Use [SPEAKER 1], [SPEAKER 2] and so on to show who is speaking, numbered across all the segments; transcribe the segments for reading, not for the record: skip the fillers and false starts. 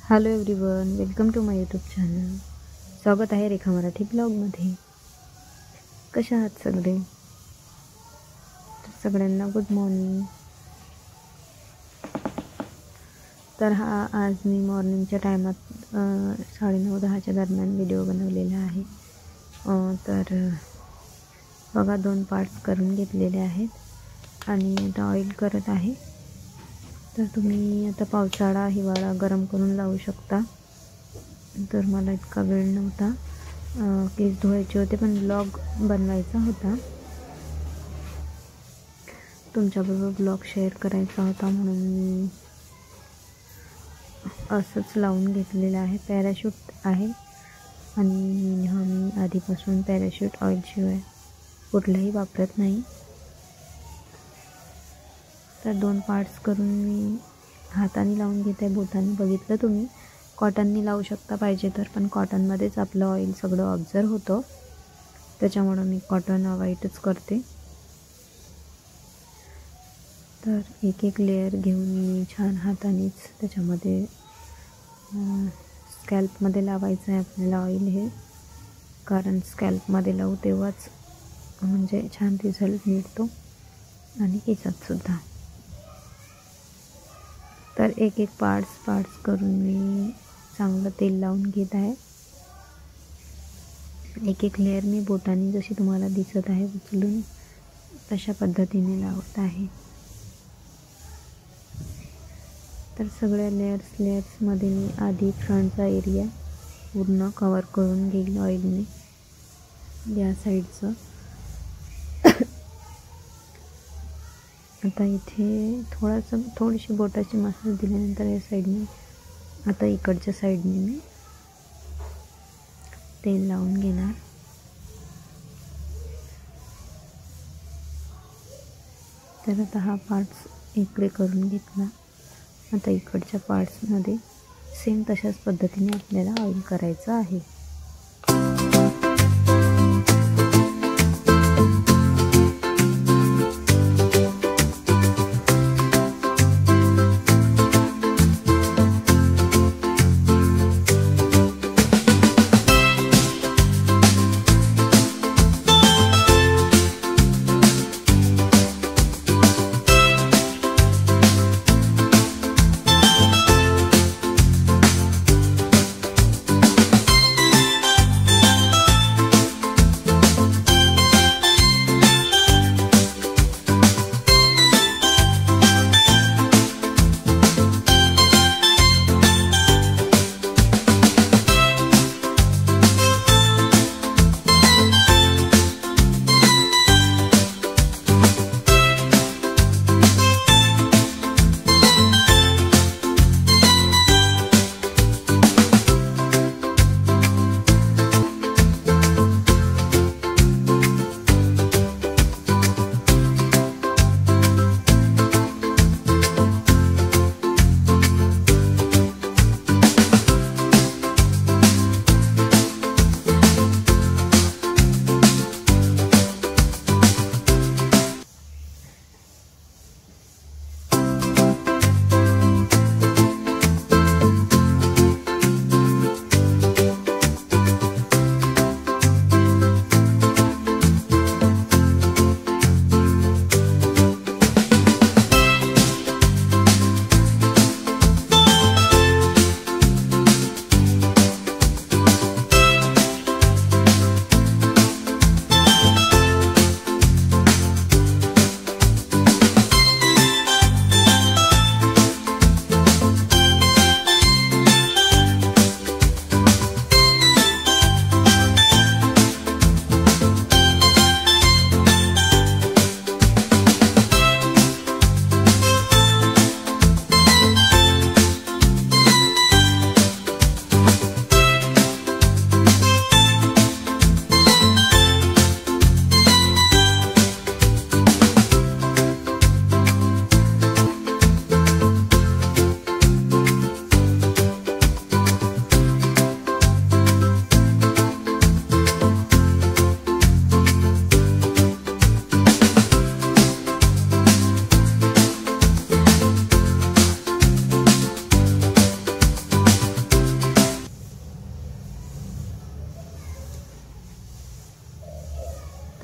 [SPEAKER 1] Hello everyone, welcome to my YouTube channel. स्वागत आहे रेखा मराठी ब्लॉगमध्ये. कशा आहात सगळे? सगळ्यांना गुड मॉर्निंग. तर आज मी मॉर्निंगच्या टायमात 9:30-10च्या दरम्यान व्हिडिओ बनवलेला आहे. तर बघा 2 पार्ट्स करून घेतलेले आहेत आणि आता ऑइल करत आहे. तर तुम्ही आता पावसाळा हिवाळा गरम करून लावू शकता. तर मला इतका वेळ नव्हता, केस धुवायचे होते पण ब्लॉग बनवायचा होता, तुमच्याबरोबर ब्लॉग शेअर करायचा होता, म्हणून मी असंच लावून घेतलेलं आहे. पॅराशूट आहे आणि मी आधीपासून पॅराशूट ऑइलशिवाय कुठलंही वापरत नाही. तर 2 पार्ट्स करून मी हाताने लावून घेत आहे, बोटाने. बघितलं तुम्ही, कॉटननी लावू शकता पाहिजे तर, पण कॉटनमध्येच आपलं ऑइल सगळं ऑब्झर्व होतं, त्याच्यामुळं मी कॉटन अवॉइडच करते. तर एक लेअर घेऊन मी छान हातानेच त्याच्यामध्ये स्कॅल्पमध्ये लावायचं आहे आपल्याला ऑइल हे, कारण स्कॅल्पमध्ये लावू तेव्हाच म्हणजे छान रिझल्ट मिळतो आणि केसातसुद्धा. तर एक पार्ट्स करून मी चांगलं तेल लावून घेत आहे. एक लेअर मी बोटाने जशी तुम्हाला दिसत आहे उचलून तशा पद्धतीने लावत आहे. तर सगळ्या लेयर्समध्ये मी आधी फ्रंटचा एरिया पूर्ण कवर करून घेईल ऑइलने, या साईडचं. आता इथे थोडीशी बोटाची मसाज दिल्यानंतर या साईडने, आता इकडच्या साईडने मी तेल लावून घेणार. तर आता हा पार्ट्स इकडे करून घेतला. आता इकडच्या पार्ट्समध्ये सेम तशाच पद्धतीने आपल्याला ऑइल करायचं आहे.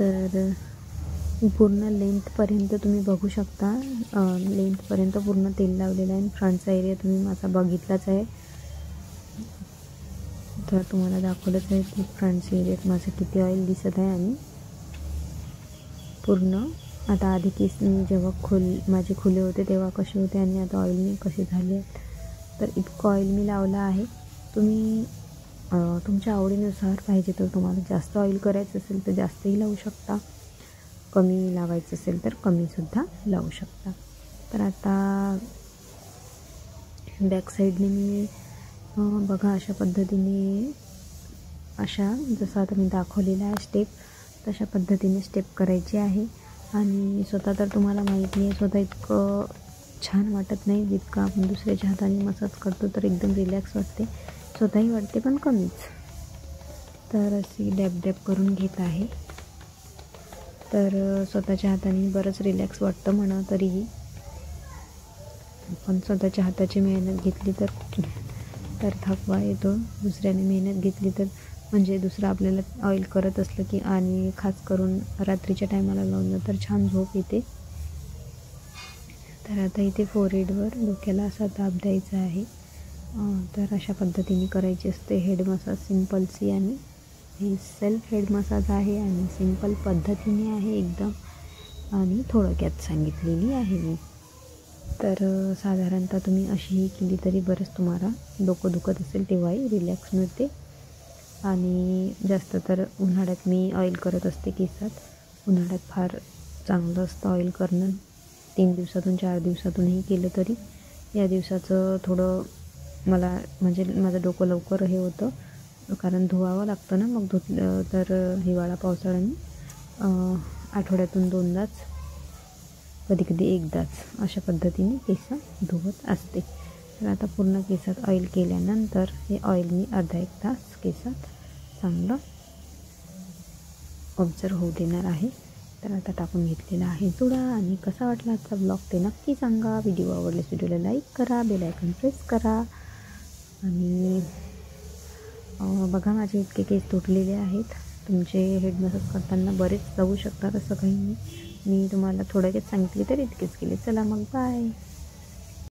[SPEAKER 1] तर पूर्ण लेंथपर्यंत तुम्ही बघू शकता, लेंथपर्यंत पूर्ण तेल लावलेलं आहे. फ्रंटचा एरिया तुम्ही माझा बघितलाच आहे, तर तुम्हाला दाखवलंच आहे की फ्रंटच्या एरियात माझं किती ऑइल दिसत आहे. आणि पूर्ण आता आधी केस मी जेव्हा माझे खुले होते तेव्हा कसे होते आणि आता ऑइलने कसे झाले आहेत. तर इतकं ऑइल मी लावलं आहे. तुम्ही तुमच्या आवडीनुसार पाहिजे तर तुम्हाला जास्त ऑइल करायचं असेल तर जास्तही लावू शकता, कमी लावायचं असेल तर कमीसुद्धा लावू शकता. तर आता बॅक साईडने मी बघा अशा पद्धतीने, अशा जसं आता मी दाखवलेला आहे स्टेप, तशा पद्धतीने स्टेप करायची आहे. आणि स्वतः तर तुम्हाला माहीत नाही, स्वतः इतकं छान वाटत नाही जितकं आपण दुसऱ्याच्या हाताने मसाज करतो तर एकदम रिलॅक्स वाटते, स्वतःही वाटते पण कमीच. तर अशी डॅब डॅब करून घेत आहे. तर स्वतःच्या हाताने बरंच रिलॅक्स वाटतं म्हणा, तरीही पण स्वतःच्या हाताची मेहनत घेतली तर थकवा येतो. दुसऱ्याने मेहनत घेतली तर म्हणजे दुसरं आपल्याला ऑइल करत असलं की, आणि खास करून रात्रीच्या टायमाला लावलं तर छान झोप येते. तर आता इथे फोरहेडवर डोक्याला असा दाब द्यायचा आहे. तर अशा पद्धतीने करायची असते हेड मसाज सिम्पलची. आणि हे सेल्फ हेड मसाज आहे आणि सिंपल पद्धतीने आहे एकदम, आणि थोडक्यात सांगितलेली आहे मी. तर साधारणतः तुम्ही अशीही केली तरी बरंच तुम्हाला डोकं दुखत असेल तेव्हाही रिलॅक्स मिळते. आणि जास्त तर उन्हाळ्यात मी ऑइल करत असते केसात. उन्हाळ्यात फार चांगलं असतं ऑइल करणं. 3 दिवसातून 4 दिवसातूनही केलं तरी. या दिवसाचं थोडं मला म्हणजे माझं डोकं लवकर हे होतं, कारण धुवावं लागतं ना, मग धुतलं तर हिवाळा पावसाळ्याने आठवड्यातून 2दाच, कधी कधी 1दाच अशा पद्धतीने केस धुवत असते. तर आता पूर्ण केसात ऑइल केल्यानंतर हे ऑइल मी अर्धा 1 तास केसात चांगलं ऑब्झर्व होऊ देणार आहे. तर आता टाकून घेतलेला आहे जुडा. आणि कसा वाटला आजचा ब्लॉग ते नक्की सांगा. व्हिडिओ आवडल्यास व्हिडिओला लाईक करा, बेल आयकॉन प्रेस करा. आणि बघा माझे इतके केस तुटलेले आहेत. तुमचे हेड मसाज करताना बरेच जाऊ शकतात, असं काही नाही. मी तुम्हाला थोडक्यात सांगितले तर इतकेच केले. चला मग बाय.